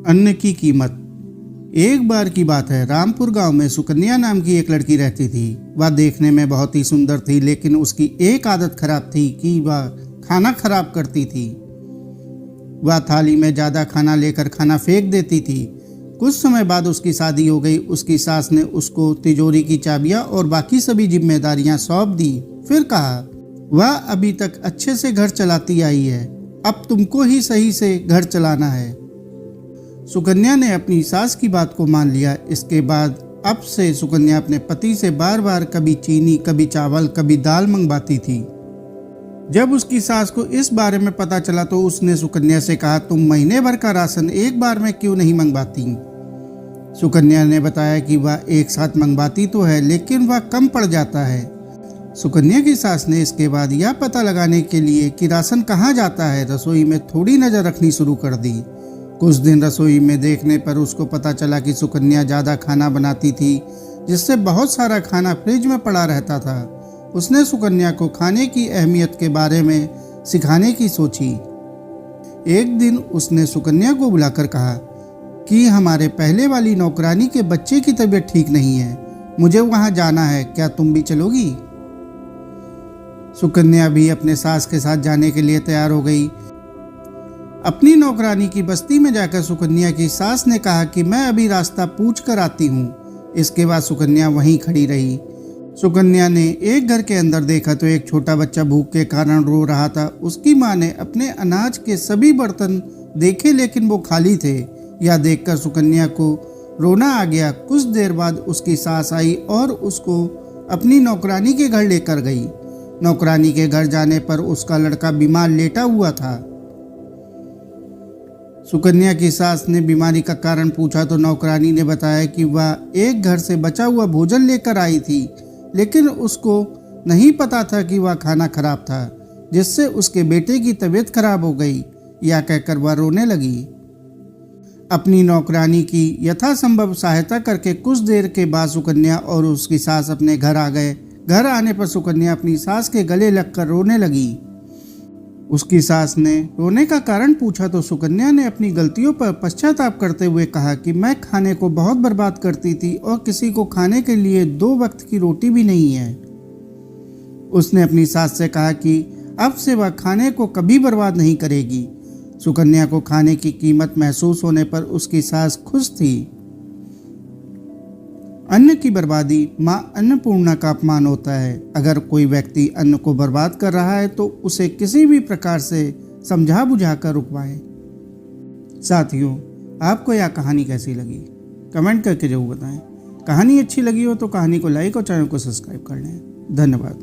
अन्न की कीमत। एक बार की बात है, रामपुर गांव में सुकन्या नाम की एक लड़की रहती थी। वह देखने में बहुत ही सुंदर थी, लेकिन उसकी एक आदत खराब थी कि वह खाना खराब करती थी। वह थाली में ज़्यादा खाना लेकर खाना फेंक देती थी। कुछ समय बाद उसकी शादी हो गई। उसकी सास ने उसको तिजोरी की चाबियां और बाकी सभी जिम्मेदारियां सौंप दी। फिर कहा, वह अभी तक अच्छे से घर चलाती आई है, अब तुमको ही सही से घर चलाना है। सुकन्या ने अपनी सास की बात को मान लिया। इसके बाद अब से सुकन्या अपने पति से बार बार कभी चीनी, कभी चावल, कभी दाल मंगवाती थी। जब उसकी सास को इस बारे में पता चला तो उसने सुकन्या से कहा, तुम महीने भर का राशन एक बार में क्यों नहीं मंगवाती? सुकन्या ने बताया कि वह एक साथ मंगवाती तो है, लेकिन वह कम पड़ जाता है। सुकन्या की सास ने इसके बाद यह पता लगाने के लिए कि राशन कहाँ जाता है, रसोई में थोड़ी नज़र रखनी शुरू कर दी। कुछ दिन रसोई में देखने पर उसको पता चला कि सुकन्या ज़्यादा खाना बनाती थी, जिससे बहुत सारा खाना फ्रिज में पड़ा रहता था। उसने सुकन्या को खाने की अहमियत के बारे में सिखाने की सोची। एक दिन उसने सुकन्या को बुलाकर कहा कि हमारे पहले वाली नौकरानी के बच्चे की तबीयत ठीक नहीं है, मुझे वहां जाना है, क्या तुम भी चलोगी? सुकन्या भी अपने सास के साथ जाने के लिए तैयार हो गई। अपनी नौकरानी की बस्ती में जाकर सुकन्या की सास ने कहा कि मैं अभी रास्ता पूछ कर आती हूँ। इसके बाद सुकन्या वहीं खड़ी रही। सुकन्या ने एक घर के अंदर देखा तो एक छोटा बच्चा भूख के कारण रो रहा था। उसकी माँ ने अपने अनाज के सभी बर्तन देखे, लेकिन वो खाली थे। यह देखकर सुकन्या को रोना आ गया। कुछ देर बाद उसकी सास आई और उसको अपनी नौकरानी के घर लेकर गई। नौकरानी के घर जाने पर उसका लड़का बीमार लेटा हुआ था। सुकन्या की सास ने बीमारी का कारण पूछा तो नौकरानी ने बताया कि वह एक घर से बचा हुआ भोजन लेकर आई थी, लेकिन उसको नहीं पता था कि वह खाना खराब था, जिससे उसके बेटे की तबीयत खराब हो गई। यह कहकर वह रोने लगी। अपनी नौकरानी की यथासंभव सहायता करके कुछ देर के बाद सुकन्या और उसकी सास अपने घर आ गए। घर आने पर सुकन्या अपनी सास के गले लगकर रोने लगी। उसकी सास ने रोने का कारण पूछा तो सुकन्या ने अपनी गलतियों पर पश्चाताप करते हुए कहा कि मैं खाने को बहुत बर्बाद करती थी और किसी को खाने के लिए 2 वक्त की रोटी भी नहीं है। उसने अपनी सास से कहा कि अब से वह खाने को कभी बर्बाद नहीं करेगी। सुकन्या को खाने की कीमत महसूस होने पर उसकी सास खुश थी। अन्न की बर्बादी माँ अन्नपूर्णा का अपमान होता है। अगर कोई व्यक्ति अन्न को बर्बाद कर रहा है तो उसे किसी भी प्रकार से समझा बुझा कर रुकवाएं। साथियों, आपको यह कहानी कैसी लगी कमेंट करके जरूर बताएं। कहानी अच्छी लगी हो तो कहानी को लाइक और चैनल को सब्सक्राइब कर लें। धन्यवाद।